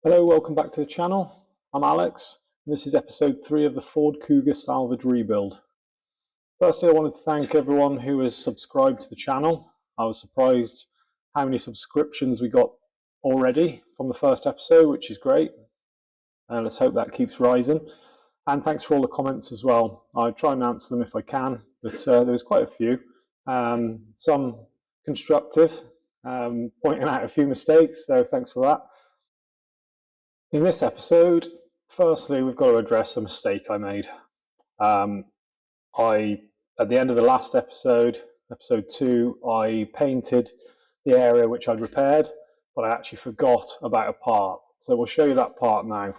Hello, welcome back to the channel. I'm Alex, and this is episode 3 of the Ford Kuga salvage rebuild. Firstly, I wanted to thank everyone who has subscribed to the channel. I was surprised how many subscriptions we got already from the first episode, which is great. Let's hope that keeps rising. And thanks for all the comments as well. I try and answer them if I can, but there was quite a few. Some constructive, pointing out a few mistakes, so thanks for that. In this episode, firstly, we've got to address a mistake I made. At the end of the last episode, episode 2, I painted the area which I'd repaired, but I actually forgot about a part. So we'll show you that part now.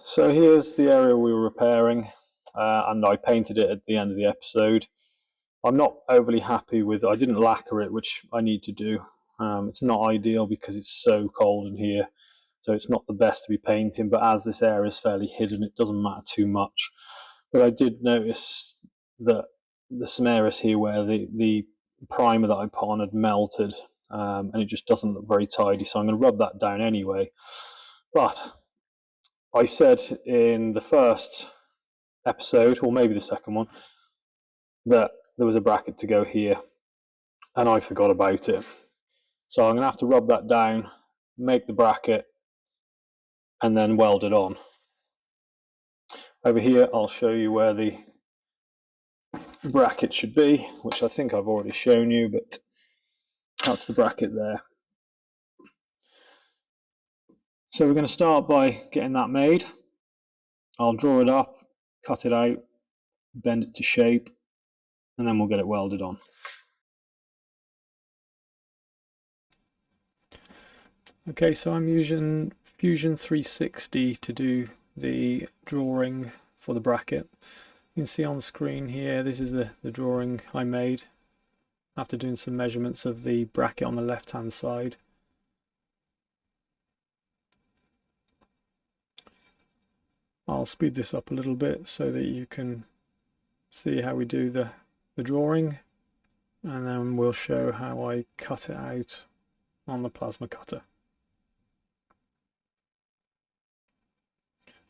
So here's the area we were repairing, and I painted it at the end of the episode. I'm not overly happy with it. I didn't lacquer it, which I need to do. It's not ideal because it's so cold in here, so it's not the best to be painting, but as this area is fairly hidden, it doesn't matter too much. But I did notice that there's some areas here where the primer that I put on had melted, and it just doesn't look very tidy, so I'm going to rub that down anyway. But I said in the first episode, or maybe the second one, that there was a bracket to go here, and I forgot about it. So I'm going to have to rub that down, make the bracket, and then weld it on. Over here, I'll show you where the bracket should be, which I think I've already shown you, but that's the bracket there. So we're going to start by getting that made. I'll draw it up, cut it out, bend it to shape, and then we'll get it welded on. Okay, so I'm using Fusion 360 to do the drawing for the bracket. You can see on the screen here, this is the drawing I made after doing some measurements of the bracket on the left hand side. I'll speed this up a little bit so that you can see how we do the drawing, and then we'll show how I cut it out on the plasma cutter.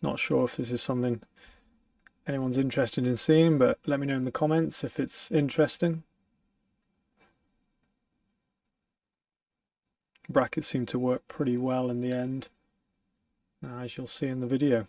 Not sure if this is something anyone's interested in seeing, but let me know in the comments if it's interesting. Brackets seem to work pretty well in the end, as you'll see in the video.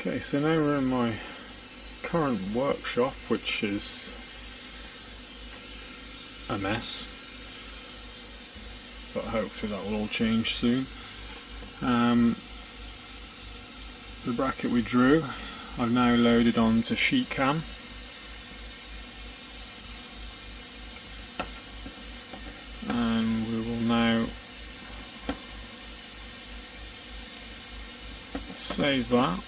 Okay, so now we're in my current workshop, which is a mess, but hopefully that will all change soon. The bracket we drew, I've now loaded onto sheet cam. And we will now save that.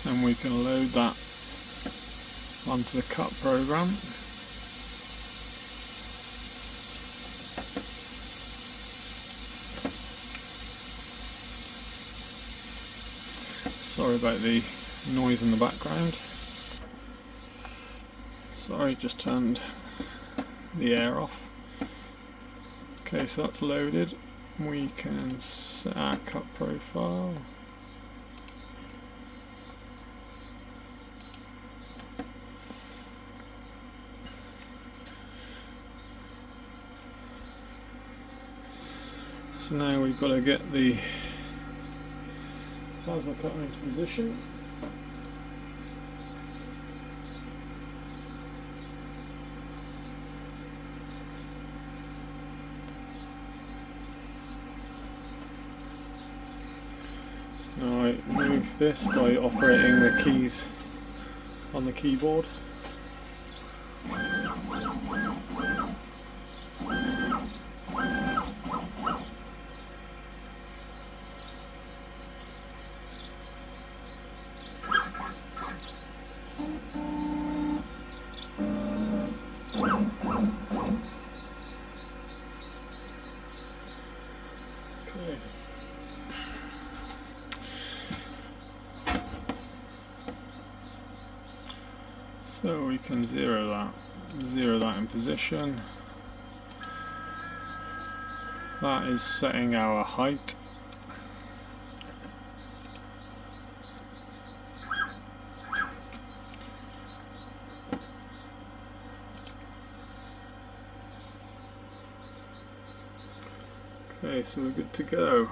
and we can load that onto the cut program. Sorry about the noise in the background. Sorry, just turned the air off. Okay, so that's loaded. We can set our cut profile. So now we've got to get the plasma cutter into position. Now I move this by operating the keys on the keyboard. Okay. So we can zero that in position. That is setting our height. Okay, so we're good to go.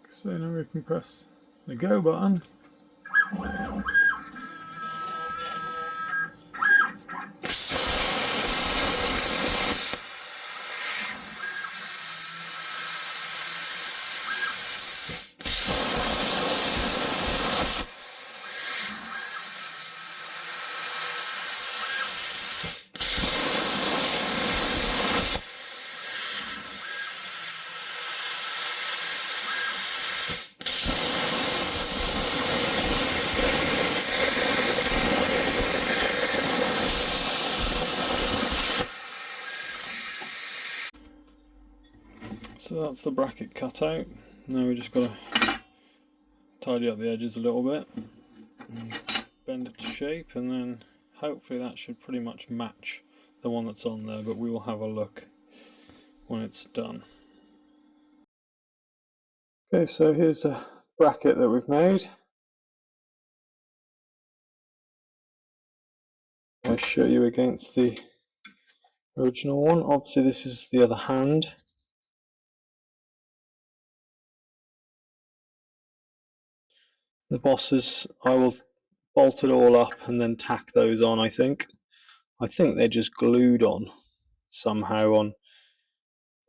So now we can press the go button. So that's the bracket cut out. Now we just got to tidy up the edges a little bit, bend it to shape, and then hopefully that should pretty much match the one that's on there, but we will have a look when it's done. Okay, so here's a bracket that we've made. I'll show you against the original one. Obviously this is the other hand. The bosses, I will bolt it all up and then tack those on, I think. I think they're just glued on somehow on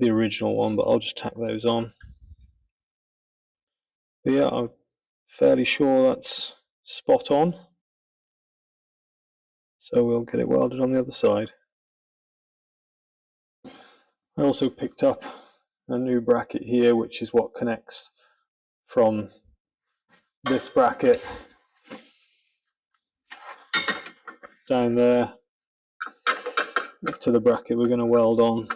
the original one, but I'll just tack those on. But yeah, I'm fairly sure that's spot on. So we'll get it welded on the other side. I also picked up a new bracket here, which is what connects from this bracket down there up to the bracket we're going to weld on.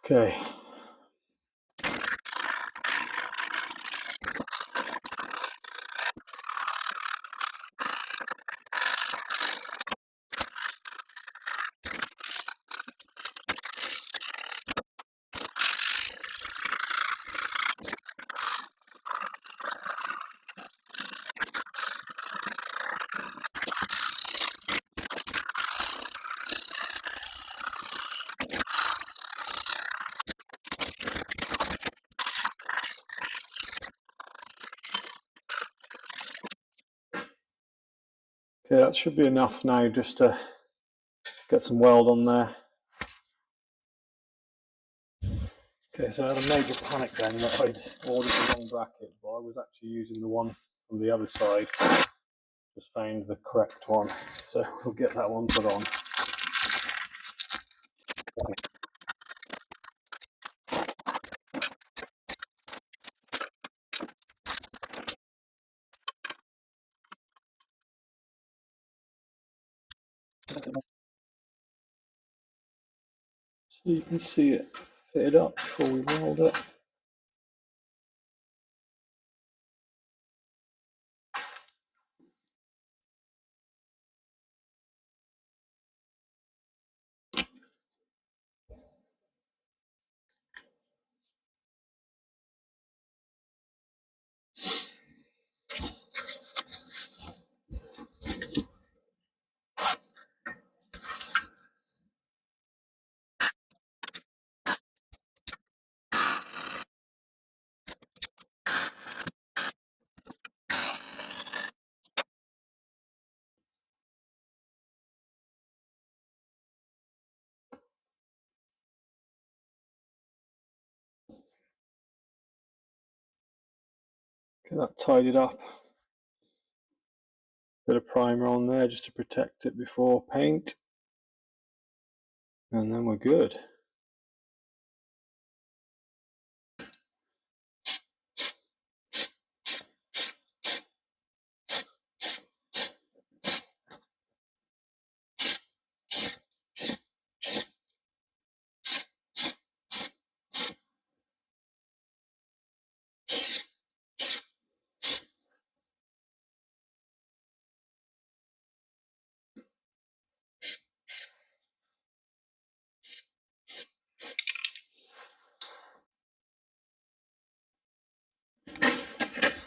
Okay. Okay, that should be enough now just to get some weld on there. Okay, so I had a major panic then that I'd ordered the wrong bracket, but I was actually using the one from the other side. Just found the correct one, so we'll get that one put on. So you can see it fitted up before we weld it. Get that tidied up. Bit of primer on there just to protect it before paint. And then we're good.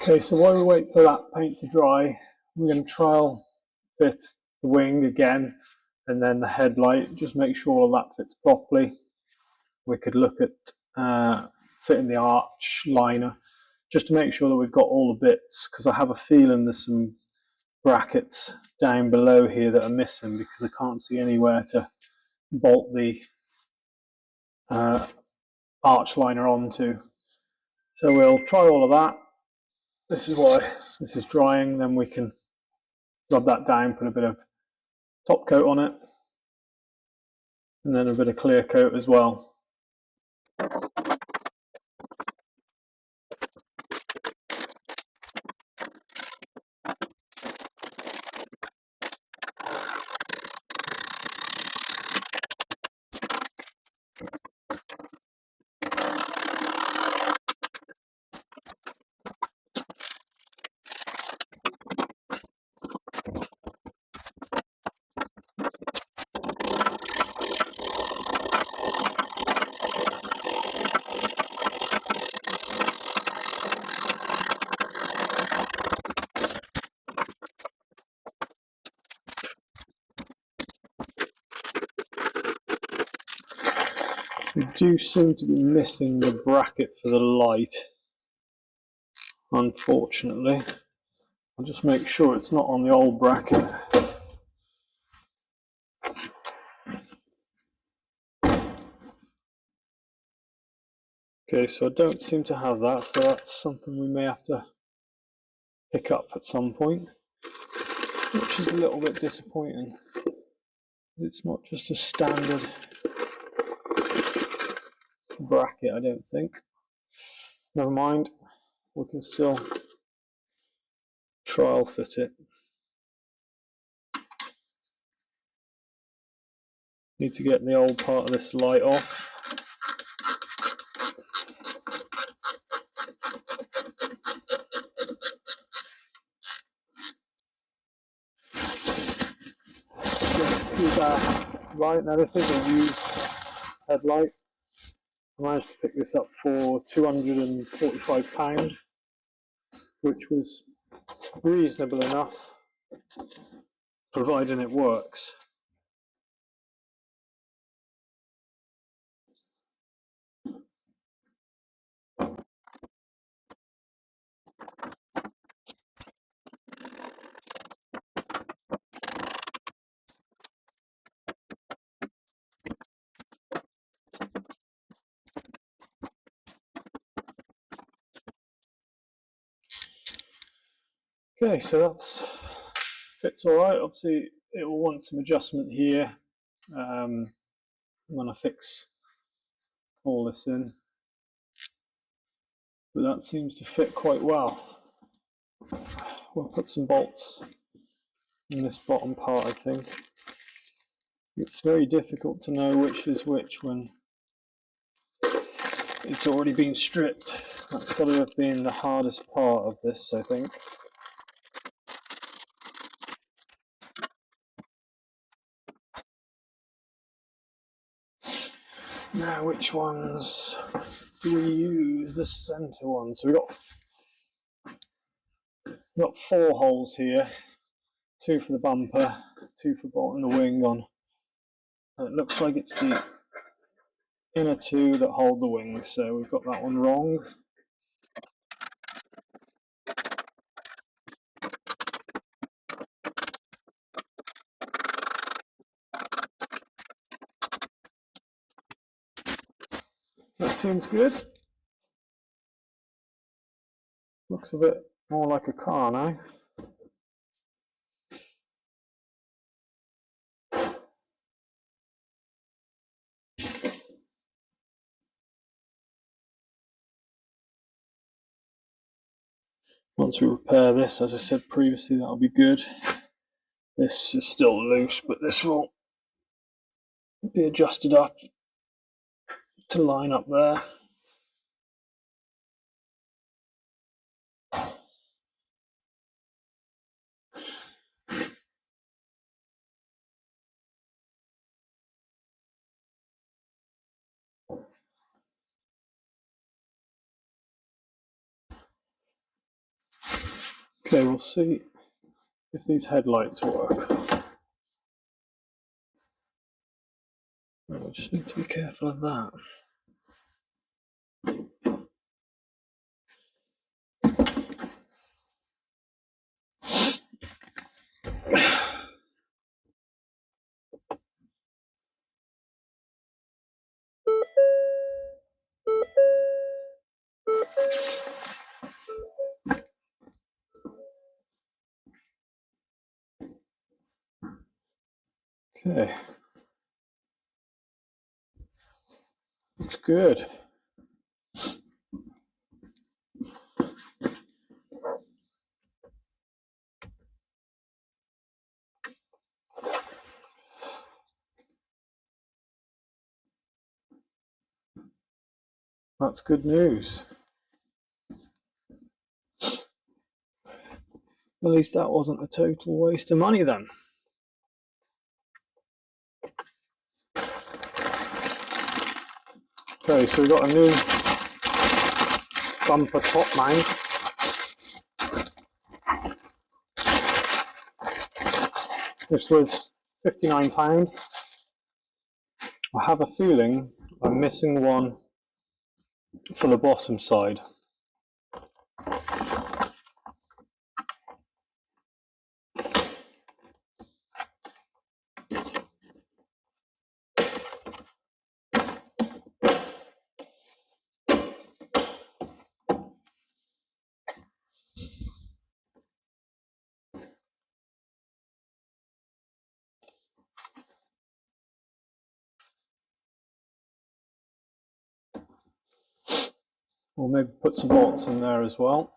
Okay, so while we wait for that paint to dry, we're going to trial fit the wing again and then the headlight. Just make sure all of that fits properly. We could look at fitting the arch liner just to make sure that we've got all the bits, because I have a feeling there's some brackets down below here that are missing because I can't see anywhere to bolt the arch liner onto. So we'll try all of that. This is why this is drying, then we can rub that down, put a bit of top coat on it, and then a bit of clear coat as well. We do seem to be missing the bracket for the light, unfortunately. I'll just make sure it's not on the old bracket. Okay, so I don't seem to have that, so that's something we may have to pick up at some point, which is a little bit disappointing. It's not just a standard bracket, I don't think. Never mind, we can still trial fit it. Need to get the old part of this light off. Right, now this is a used headlight. I managed to pick this up for £245, which was reasonable enough, providing it works. Okay, so that's fits all right. Obviously it will want some adjustment here when I fix all this in, but that seems to fit quite well. We'll put some bolts in this bottom part, I think. It's very difficult to know which is which when it's already been stripped. That's got to have been the hardest part of this, I think. Now, which ones do we use? The centre one. So we've got 4 holes here, 2 for the bumper, 2 for bolting the wing on. And it looks like it's the inner 2 that hold the wing, so we've got that one wrong. That seems good. Looks a bit more like a car now. Once we repair this, as I said previously, that'll be good. This is still loose, but this will be adjusted up to line up there. Okay, we'll see if these headlights work. We just need to be careful of that. Okay, looks good. That's good news. At least that wasn't a total waste of money then. Okay, so we've got a new bumper top mount. This was £59. I have a feeling I'm missing one for the bottom side. We'll maybe put some bolts in there as well.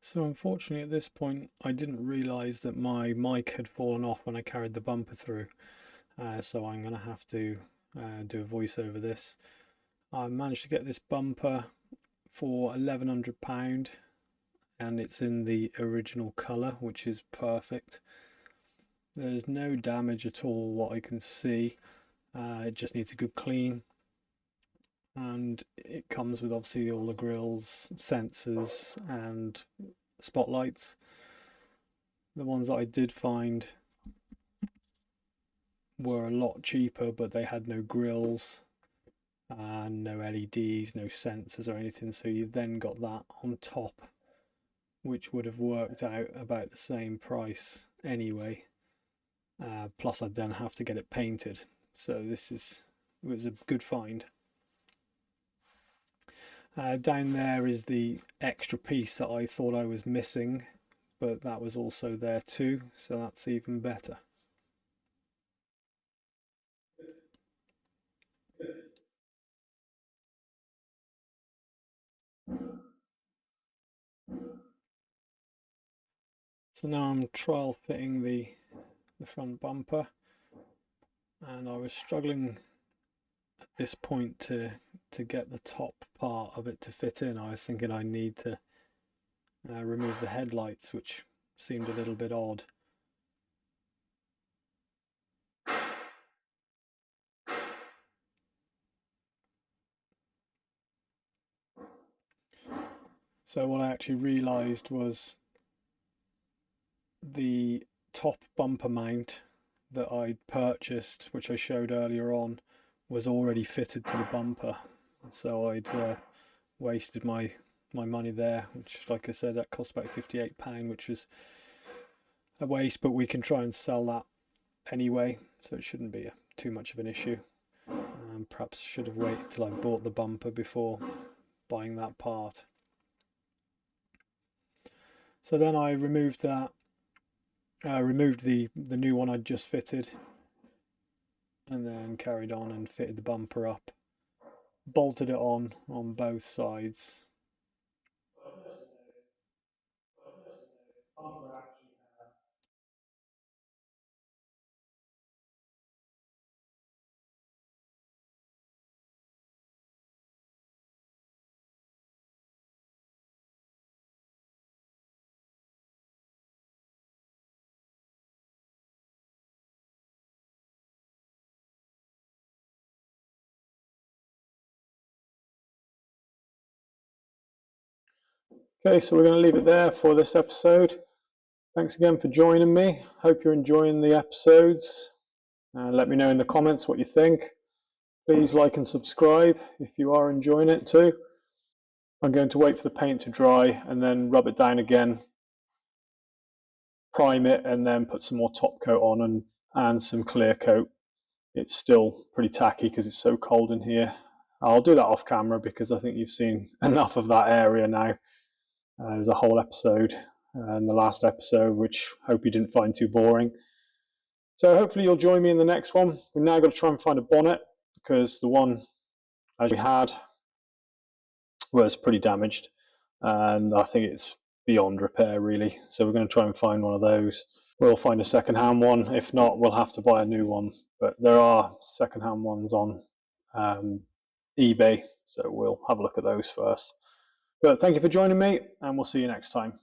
So unfortunately at this point I didn't realise that my mic had fallen off when I carried the bumper through, so I'm going to have to do a voice over this. I managed to get this bumper for £1,100 and it's in the original colour, which is perfect. There's no damage at all what I can see. It just needs a good clean, and it comes with obviously all the grills, sensors and spotlights. The ones that I did find were a lot cheaper, but they had no grills and no LEDs, no sensors or anything, so you've then got that on top, which would have worked out about the same price anyway. Plus I'd then have to get it painted, so it was a good find. Down there is the extra piece that I thought I was missing, but that was also there too, so that's even better. So now I'm trial fitting the front bumper, and I was struggling at this point to get the top part of it to fit in. I was thinking I need to remove the headlights, which seemed a little bit odd. So what I actually realised was the top bumper mount that I'd purchased, which I showed earlier on, was already fitted to the bumper. So I'd wasted my money there, which, like I said, that cost about £58, which was a waste, but we can try and sell that anyway, so it shouldn't be too much of an issue. Perhaps should have waited till I bought the bumper before buying that part. So then I removed that, removed the new one I'd just fitted, and then carried on and fitted the bumper up, bolted it on both sides. Okay, so we're going to leave it there for this episode. Thanks again for joining me. Hope you're enjoying the episodes. Let me know in the comments what you think. Please like and subscribe if you are enjoying it too. I'm going to wait for the paint to dry and then rub it down again, prime it, and then put some more top coat on and some clear coat. It's still pretty tacky because it's so cold in here. I'll do that off camera because I think you've seen enough of that area now. There's a whole episode in the last episode, which I hope you didn't find too boring. So hopefully you'll join me in the next one. We've now got to try and find a bonnet because the one as we had was pretty damaged, and I think it's beyond repair really. So we're going to try and find one of those. We'll find a second-hand one. If not, we'll have to buy a new one. But there are second-hand ones on eBay, so we'll have a look at those first. But thank you for joining me, and we'll see you next time.